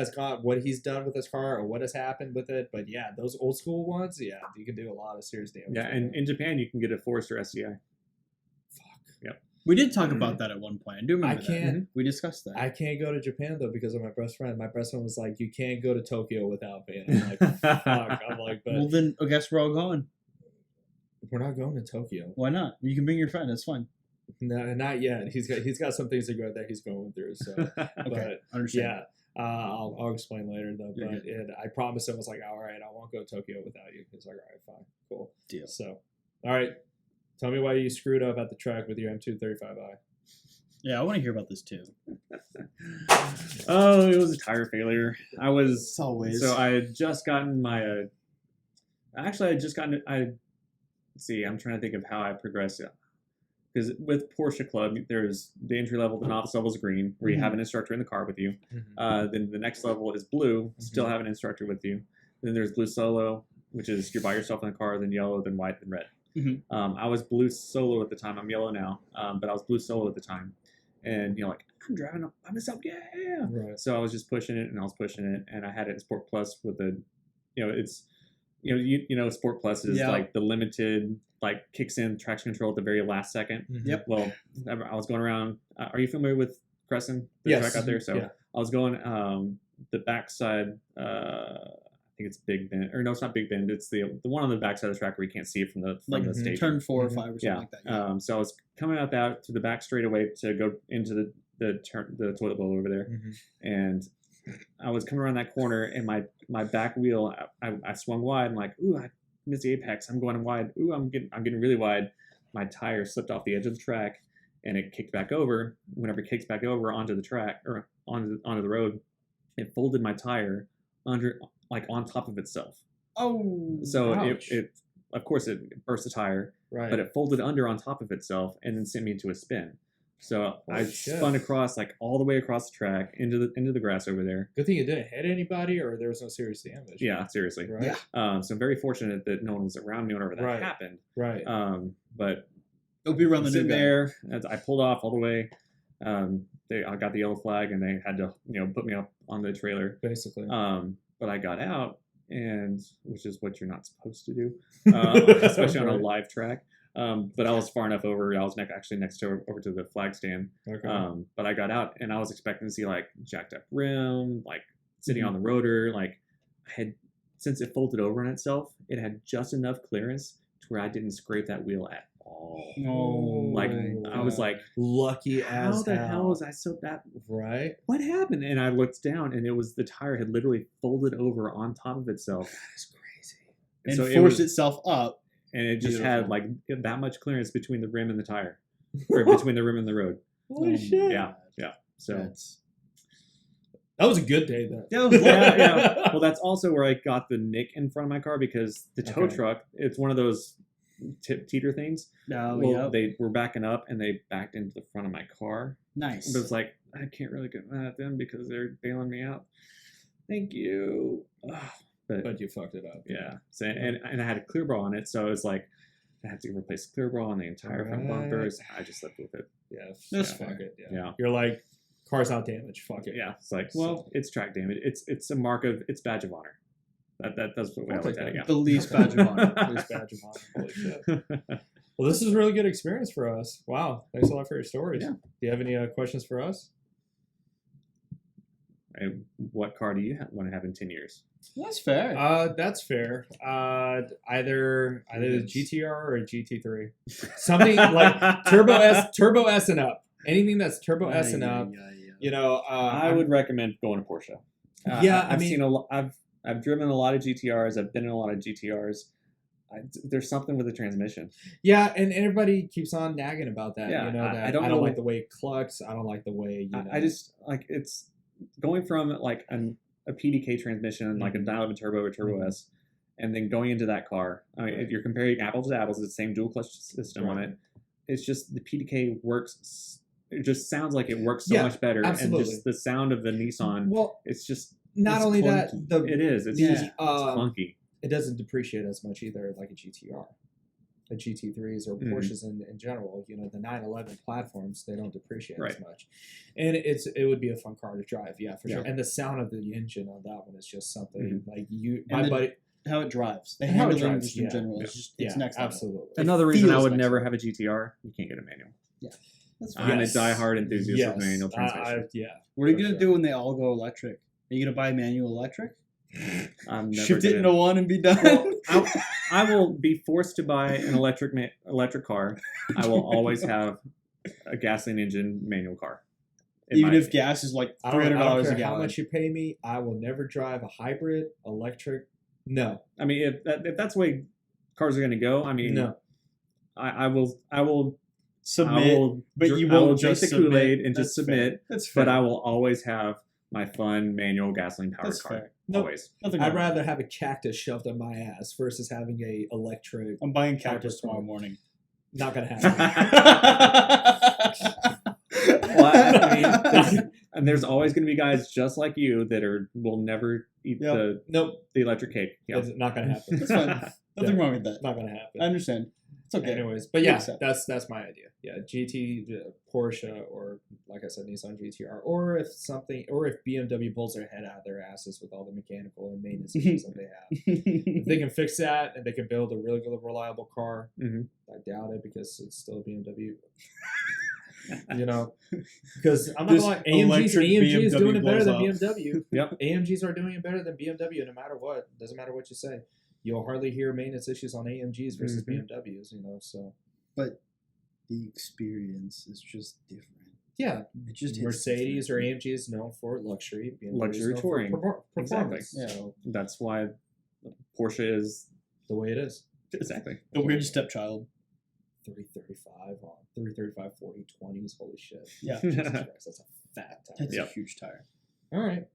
he's done with his car or what has happened with it. But yeah, those old school ones, yeah, you can do a lot of serious damage. Yeah, with and it. in Japan you can get a Forester SCI. We did talk about that at one point. I do remember I that. can't. We discussed that. I can't go to Japan though because of my best friend. My best friend was like, "You can't go to Tokyo without me." And I'm like, "Fuck!" I'm like, "But Well, then I guess we're all going. we're not going to Tokyo. Why not? You can bring your friend. That's fine. No, not yet. He's got some things to go that he's going through. So, Okay. but Understand. yeah, I'll explain later though. You're But I promised him, I was like, "All right, I won't go to Tokyo without you." He's like, "All right, fine, cool, Deal. So, all right, tell me why you screwed up at the track with your M235i. Yeah, I want to hear about this too. Oh, it was a tire failure. I was It's always. so I had just gotten my Actually, I just got. See, I'm trying to think of how I progressed. Because with Porsche Club, there's the entry level, the novice level is green, where you have an instructor in the car with you. Then the next level is blue, still have an instructor with you. Then there's blue solo, which is you're by yourself in the car. Then yellow, then white, then red. I was blue solo at the time. I'm yellow now, but I was blue solo at the time. And like I'm driving by myself, yeah. Right. So I was just pushing it, and I was pushing it, and I had it in Sport Plus with the, it's. Sport Plus is like the limited, like kicks in traction control at the very last second. Yep. Well, I was going around. Are you familiar with Crescent, the track out there? So I was going the backside. I think it's Big Bend, or no, it's not Big Bend. It's the one on the backside of the track where you can't see it from the station. Turn 4 or 5 or something like that. Yeah. So I was coming out that to the back straightaway to go into the toilet bowl over there, and I was coming around that corner, and my back wheel, I swung wide. I'm like, ooh, I missed the apex. I'm going wide. Ooh, I'm getting really wide. My tire slipped off the edge of the track, and it kicked back over. Whenever it kicks back over onto the track or onto the road, it folded my tire under, like on top of itself. Oh, so it of course it burst the tire, right? But it folded under on top of itself and then sent me into a spin. So I spun across, like all the way across the track into the grass over there. Good thing you didn't hit anybody, or there was no serious damage. Yeah, seriously. Right. Yeah. So I'm very fortunate that no one was around me whenever that happened. Right. But it'll be around the sitting there as I pulled off all the way. I got the yellow flag, and they had to put me up on the trailer basically. But I got out, and which is what you're not supposed to do, especially on a live track. But I was far enough over. I was actually next over to the flag stand. Okay. But I got out, and I was expecting to see like jacked up rim, like sitting on the rotor. Like since it folded over on itself, it had just enough clearance to where I didn't scrape that wheel at all. Oh, like I was like, lucky as how the hell was I so bad? Right. What happened? And I looked down, and it was the tire had literally folded over on top of itself. That's crazy. And so forced itself up. And it just had like that much clearance between the rim and the tire, or between the rim and the road. Holy shit! Yeah. So that was a good day then. Yeah. Well, that's also where I got the nick in front of my car, because the tow truck, it's one of those teeter things. They were backing up, and they backed into the front of my car. Nice. But it's like, I can't really get mad at them because they're bailing me out. Thank you. But you fucked it up. Yeah. So, and I had a clear bra on it, so it was like I had to replace the clear bra on the entire front bumpers. I just lived with it. Yeah. Just fuck it. Yeah. You're like, car's not damaged. Fuck it. Yeah. It's like, well, it's track damage. It's a mark of, it's badge of honor. That's what I looked at it. Yeah. The least badge of honor. Least badge of honor. Holy shit. Well, this is a really good experience for us. Wow. Thanks a lot for your stories. Yeah. Do you have any questions for us? What car do you want to have in 10 years? That's fair. That's fair. Either the GTR or a GT3. Something like Turbo S and up. Anything that's Turbo S and up. I would recommend going to Porsche. I've driven a lot of GTRs. I've been in a lot of GTRs. There's something with the transmission. Yeah, and everybody keeps on nagging about that. Yeah, I don't like the way it clucks. I don't like the way I just like it's going from like a PDK transmission, like a dial-up turbo or Turbo S, and then going into that car. I mean, if you're comparing apples to apples, it's the same dual clutch system on it. It's just the PDK works. It just sounds like it works so much better, absolutely. And just the sound of the Nissan. Well, it's just not only clunky. that, it's clunky. It doesn't depreciate as much either, like a GTR. The GT3s or Porsches in general, the 911 platforms, they don't depreciate as much, and it would be a fun car to drive, for sure. And the sound of the engine on that one is just something like buddy, how it drives, and how it drives in general, it's next level. Absolutely. Another reason I would never have a GTR, you can't get a manual. Yeah, that's I'm a diehard enthusiast of manual transmission. What are you gonna do when they all go electric? Are you gonna buy manual electric? Shift it into one and be done. Well, I will be forced to buy an electric car. I will always have a gasoline engine manual car. Even if gas is like $300 a gallon. How much you pay me? I will never drive a hybrid electric. No. I mean, if that's the way cars are going to go, I mean, no. I will submit, but you won't just drink the Kool-Aid and just submit. That's fair. But I will always have my fun manual gasoline powered That's car. fair. Nope. Always. Nothing I'd wrong with rather have a cactus shoved on my ass versus having a electric. that. I'm buying cactus Hypercar. tomorrow morning. Not gonna happen. Well, I mean, and there's always going to be guys just like you that will never eat Yep. Nope, the electric cake. Yeah. it's not gonna happen. That's fine. Nothing wrong with that. Not gonna happen. I understand. It's okay. Anyways, but We yeah, accept. that's my idea. Yeah, GT, Porsche, or like I said, Nissan GTR, or if BMW pulls their head out of their asses with all the mechanical and maintenance issues that they have. If they can fix that and they can build a really good, reliable car, Mhm. I doubt it because it's still a BMW. You know, because I'm not This gonna lie, AMG is doing it better than blows BMW. Yep. AMGs are doing it better than BMW, no matter what. Doesn't matter what you say. You'll hardly hear maintenance issues on AMGs versus Mhm. BMWs. You know, so But the experience is just different. yeah, It just hits Mercedes or different. AMG is known for luxury. BMW Luxury is known touring. for Exactly. performance. Yeah. So That's why Porsche is the way it is. exactly. The weird stepchild. 335 on 335 40 20s. Holy shit. Yeah. Jesus Christ, that's a fat tire. That's Yep. a huge tire. All right.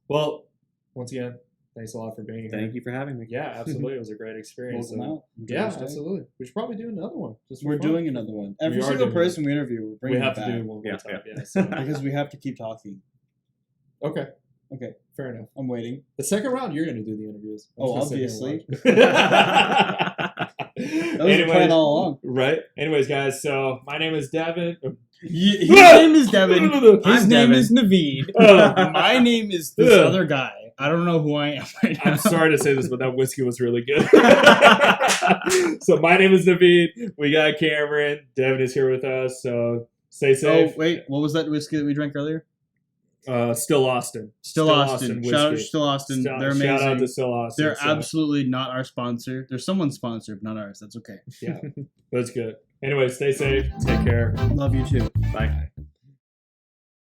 Well, once again, thanks a lot for being here. Thank you for having me. Yeah, absolutely. It was a great experience. Welcome So- out. Enjoy Yeah, your stay. absolutely. We should probably do another one. Just for We're fun. doing another one. Every We are single doing person we interview, we're We bringing have it to back. do one more Yeah, time. yeah. Yeah. So. because we have to keep talking. Okay. Okay, Fair enough. I'm waiting. The second round, you're going to do the interviews. I'm Oh, just gonna sit here obviously. and watch. That was the plan all along. Right. Anyways, guys, so my name is Devin. His name is Devin. His I'm name Devin. is Naveed. Oh. My name is this Ugh. other guy. I don't know who I am right now. I'm sorry to say this, but that whiskey was really good. So my name is Naveed. We got Cameron. Devin is here with us. So stay Oh, safe. wait. What was that whiskey that we drank earlier? Still Austin. Still Austin. whiskey. Shout out to Still Austin. They're amazing. Shout out to Still Austin. They're so, absolutely not our sponsor. They're someone's sponsor, but not ours. That's okay. yeah, that's good. Anyway, stay safe. Take care. Love you too. Bye.